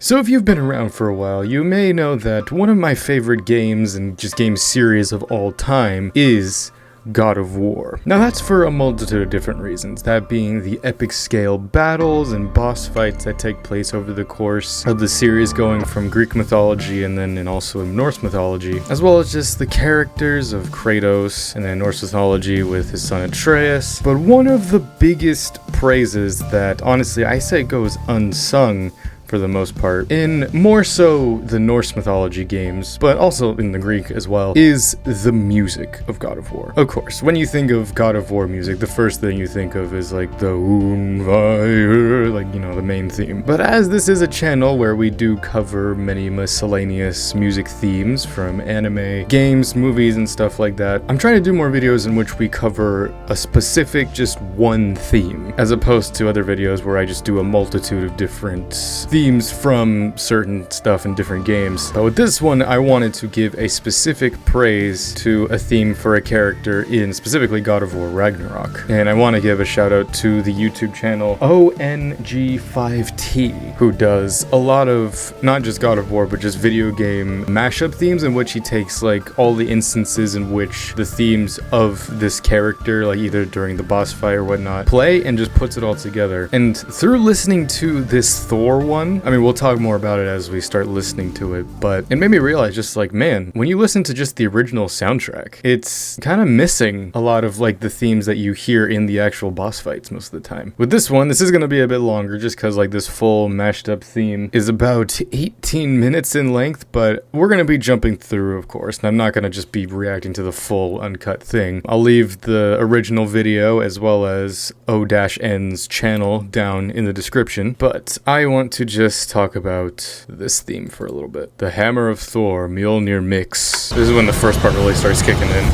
So if you've been around for a while, you may know that one of my favorite games and just game series of all time is God of War. Now that's for a multitude of different reasons, that being the epic scale battles and boss fights that take place over the course of the series, going from Greek mythology and then also in Norse mythology, as well as just the characters of Kratos and then Norse mythology with his son Atreus. But one of the biggest praises that honestly I say goes unsung for the most part, in more so the Norse mythology games, but also in the Greek as well, is the music of God of War. Of course, when you think of God of War music, the first thing you think of is like the Unweir, like, you know, the main theme. But as this is a channel where we do cover many miscellaneous music themes from anime, games, movies, and stuff like that, I'm trying to do more videos in which we cover a specific, just one theme, as opposed to other videos where I just do a multitude of different themes from certain stuff in different games. But with this one, I wanted to give a specific praise to a theme for a character in specifically God of War Ragnarok. And I want to give a shout out to the YouTube channel ONG5T, who does a lot of not just God of War, but just video game mashup themes, in which he takes like all the instances in which the themes of this character, like either during the boss fight or whatnot, play, and just puts it all together. And through listening to this Thor one, I mean, we'll talk more about it as we start listening to it, but it made me realize just like, man, when you listen to just the original soundtrack, it's kind of missing a lot of like the themes that you hear in the actual boss fights most of the time. With this one, this is going to be a bit longer just because like this full mashed up theme is about 18 minutes in length, but we're going to be jumping through, of course, and I'm not going to just be reacting to the full uncut thing. I'll leave the original video as well as O-N's channel down in the description, but I want to just talk about this theme for a little bit. The Hammer of Thor, Mjolnir Mix. This is when the first part really starts kicking in.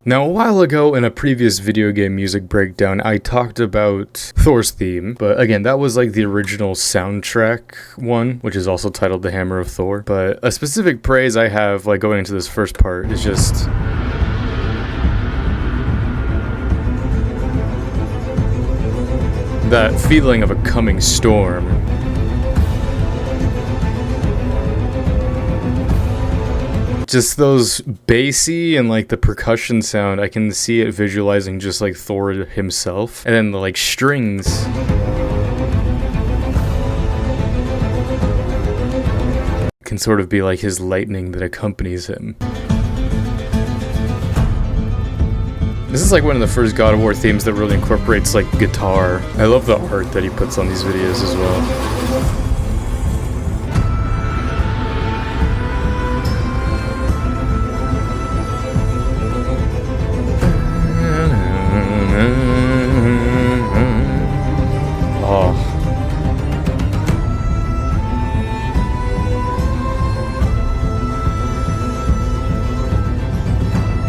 Now, a while ago in a previous video game music breakdown, I talked about Thor's theme, but again, that was like the original soundtrack one, which is also titled The Hammer of Thor. But a specific praise I have, like going into this first part, is just that feeling of a coming storm. Just those bassy and like the percussion sound, I can see it visualizing just like Thor himself. And then the like strings. Can sort of be like his lightning that accompanies him. This is like one of the first God of War themes that really incorporates like guitar. I love the art that he puts on these videos as well.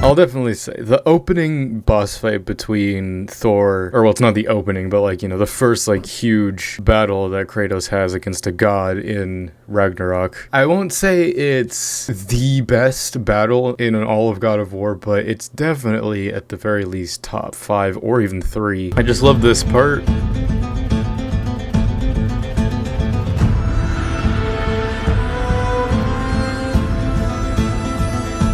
I'll definitely say the opening boss fight between Thor, or well, it's not the opening, but like, you know, the first like huge battle that Kratos has against a god in Ragnarok. I won't say it's the best battle in all of God of War, but it's definitely at the very least top 5 or even 3. I just love this part.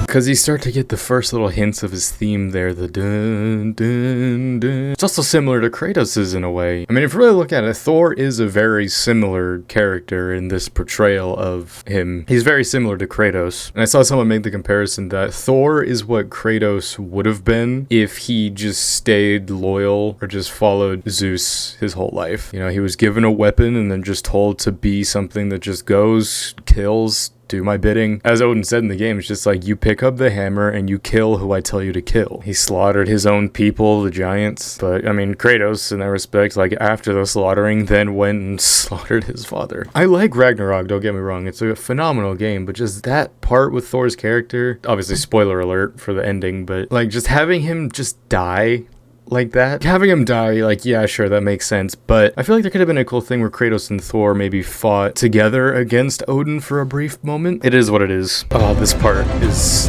Because you start to get the first little hints of his theme there, the dun dun dun. It's also similar to Kratos's in a way. I mean, if you really look at it, Thor is a very similar character in this portrayal of him. He's very similar to Kratos. And I saw someone make the comparison that Thor is what Kratos would have been if he just stayed loyal or just followed Zeus his whole life. You know, he was given a weapon and then just told to be something that just goes, kills, do my bidding. As Odin said in the game, it's just like, you pick up the hammer and you kill who I tell you to kill. He slaughtered his own people, the giants. But I mean, Kratos, in that respect, like after the slaughtering, then went and slaughtered his father. I like Ragnarok, don't get me wrong. It's a phenomenal game, but just that part with Thor's character, obviously spoiler alert for the ending, but like just having him just die like that. Having him die, like, yeah, sure, that makes sense, but I feel like there could have been a cool thing where Kratos and Thor maybe fought together against Odin for a brief moment. It is what it is. Oh, this part is...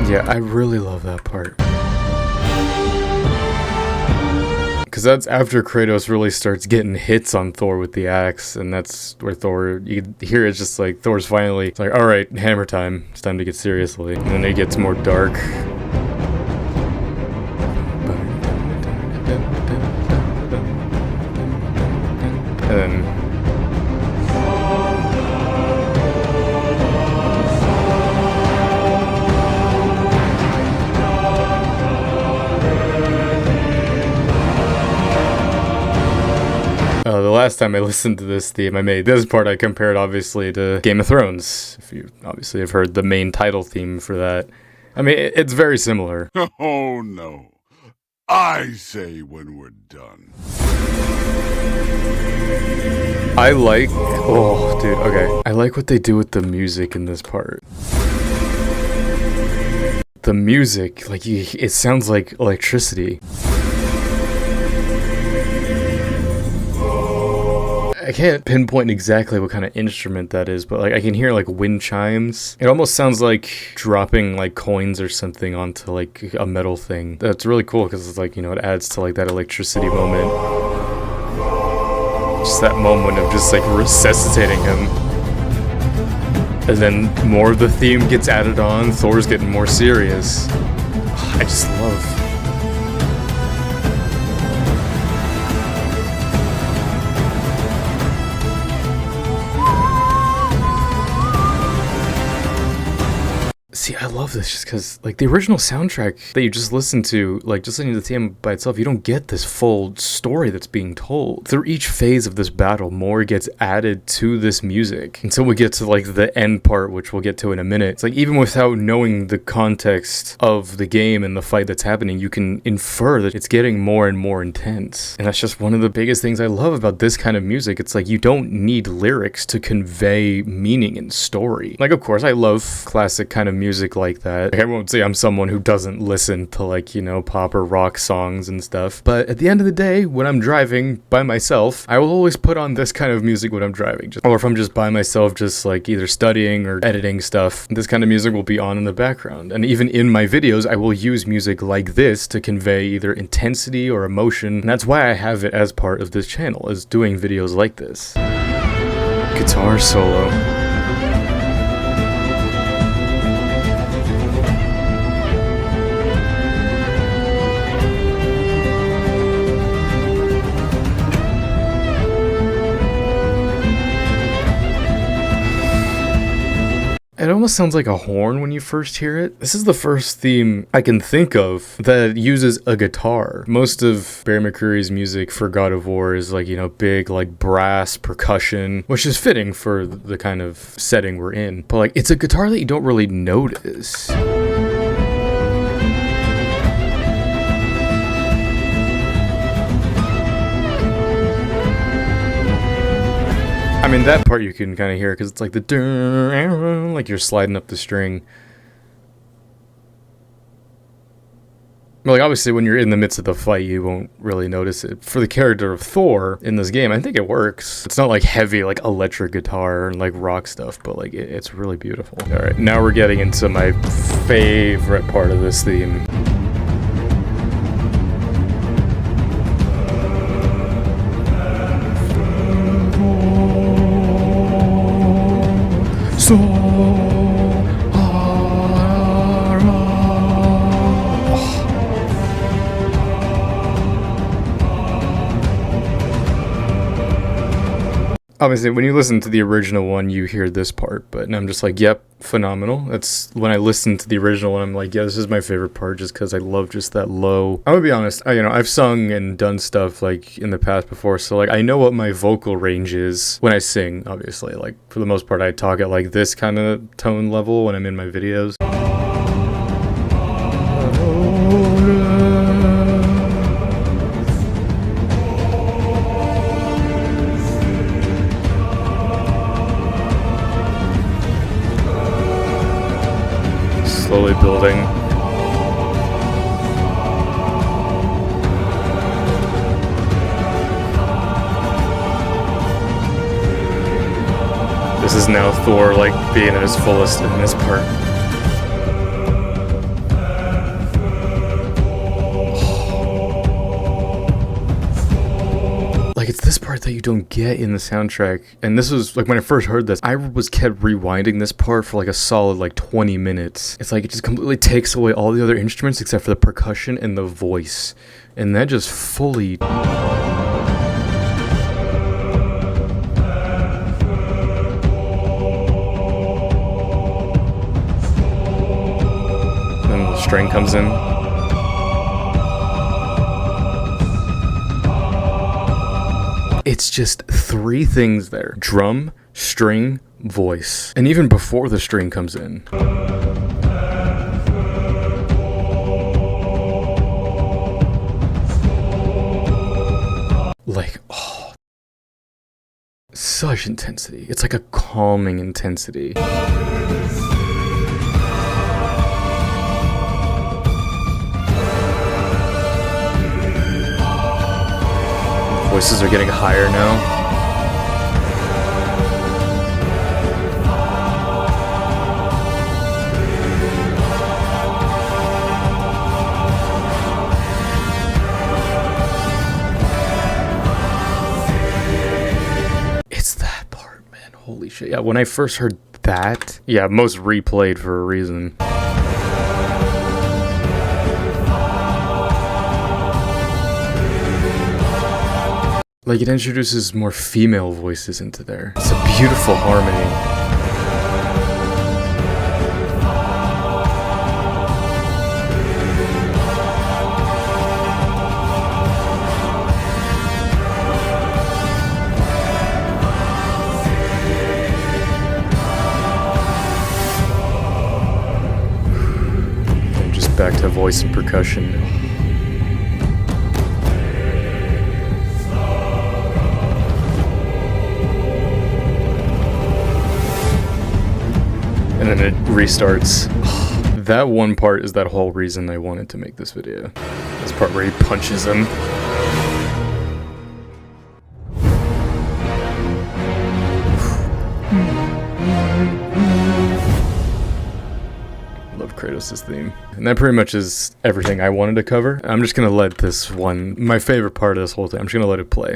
Yeah, I really love that part. Because that's after Kratos really starts getting hits on Thor with the axe, and that's where Thor, you hear it's just like Thor's finally, it's like, alright, hammer time, it's time to get seriously. And then it gets more dark. And then the last time I listened to this theme, I made this part, I compared obviously to Game of Thrones. If you obviously have heard the main title theme for that. I mean, it's very similar. Oh no. I say when we're done. I like, oh dude, okay. I like what they do with the music in this part. The music, like, it sounds like electricity. I can't pinpoint exactly what kind of instrument that is, but like I can hear like wind chimes. It almost sounds like dropping like coins or something onto like a metal thing. That's really cool because it's like, you know, it adds to like that electricity moment. Just that moment of just like resuscitating him. And then more of the theme gets added on. Thor's getting more serious. I just love. See, I love this just because, like, the original soundtrack that you just listen to, like, just listening to the theme by itself, you don't get this full story that's being told. Through each phase of this battle, more gets added to this music until we get to, like, the end part, which we'll get to in a minute. It's like, even without knowing the context of the game and the fight that's happening, you can infer that it's getting more and more intense. And that's just one of the biggest things I love about this kind of music. It's like, you don't need lyrics to convey meaning and story. Like, of course, I love classic kind of music like that. Like, I won't say I'm someone who doesn't listen to, like, you know, pop or rock songs and stuff, but at the end of the day, when I'm driving by myself, I will always put on this kind of music when I'm driving. Or if I'm just by myself, just like either studying or editing stuff, this kind of music will be on in the background. And even in my videos, I will use music like this to convey either intensity or emotion, and that's why I have it as part of this channel, is doing videos like this. Guitar solo. It almost sounds like a horn when you first hear it. This is the first theme I can think of that uses a guitar. Most of Barry McCreary's music for God of War is like, you know, big like brass percussion, which is fitting for the kind of setting we're in. But like, it's a guitar that you don't really notice. I mean, that part you can kind of hear because it's like the like you're sliding up the string. But like, obviously, when you're in the midst of the fight, you won't really notice it. For the character of Thor in this game, I think it works. It's not like heavy, like electric guitar and like rock stuff, but like it's really beautiful. All right, now we're getting into my favorite part of this theme. Obviously, when you listen to the original one, you hear this part, but I'm just like, yep, phenomenal. That's when I listen to the original one, I'm like, yeah, this is my favorite part just because I love just that low. I'm gonna be honest, I've sung and done stuff like in the past before, so like I know what my vocal range is when I sing, obviously. Like for the most part, I talk at like this kind of tone level when I'm in my videos. Slowly building. This is now Thor like being at his fullest in this part. this part that you don't get in the soundtrack, and this was like when I first heard this, I was kept rewinding this part for like a solid like 20 minutes. It's like it just completely takes away all the other instruments except for the percussion and the voice, and that just fully... String comes in. It's just three things there: drum, string, voice. And even before the string comes in. Like, oh, such intensity. It's like a calming intensity. Voices are getting higher now. It's that part, man. Holy shit. Yeah, when I first heard that, yeah, most replayed for a reason. Like, it introduces more female voices into there. It's a beautiful harmony. And just back to voice and percussion. And then it restarts. That one part is that whole reason I wanted to make this video. This part where he punches him. Love Kratos' theme. And that pretty much is everything I wanted to cover. I'm just gonna let this one, my favorite part of this whole thing, I'm just gonna let it play.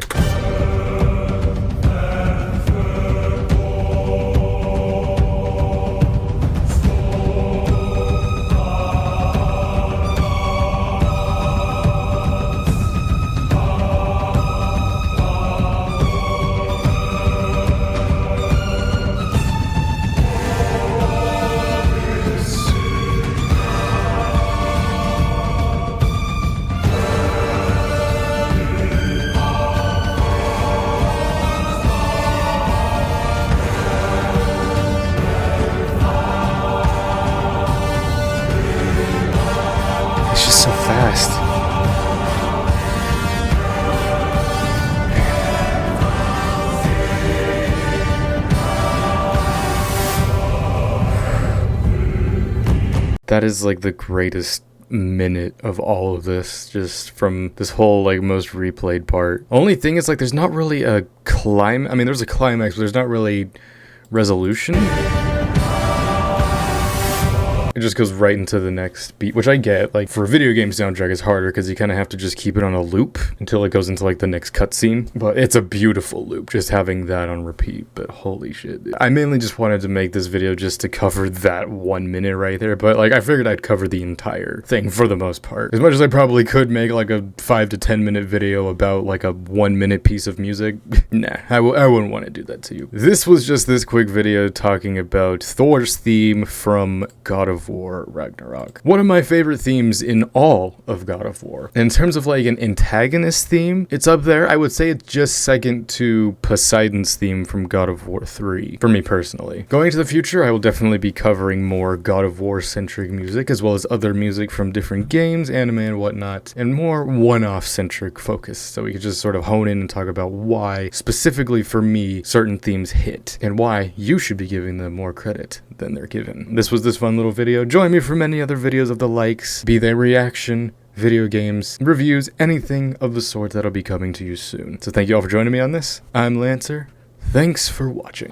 It's just so fast. That is like the greatest minute of all of this, just from this whole like most replayed part. Only thing is like there's not really a I mean there's a climax, but there's not really resolution. It just goes right into the next beat, which I get. Like, for a video game soundtrack, it's harder because you kind of have to just keep it on a loop until it goes into, like, the next cutscene. But it's a beautiful loop, just having that on repeat. But holy shit. I mainly just wanted to make this video just to cover that 1 minute right there. But, like, I figured I'd cover the entire thing for the most part. As much as I probably could make, like, a 5 to 10 minute video about, like, a 1 minute piece of music. Nah, I wouldn't want to do that to you. This was just this quick video talking about Thor's theme from God of War Ragnarok. One of my favorite themes in all of God of War. In terms of like an antagonist theme, it's up there. I would say it's just second to Poseidon's theme from God of War 3, for me personally. Going into the future, I will definitely be covering more God of War centric music, as well as other music from different games, anime and whatnot, and more one-off centric focus, so we could just sort of hone in and talk about why, specifically for me, certain themes hit, and why you should be giving them more credit than they're given. This was this fun little video. Join me for many other videos of the likes, be they reaction, video games, reviews, anything of the sort that'll be coming to you soon. So thank you all for joining me on this. I'm Lancer. Thanks for watching.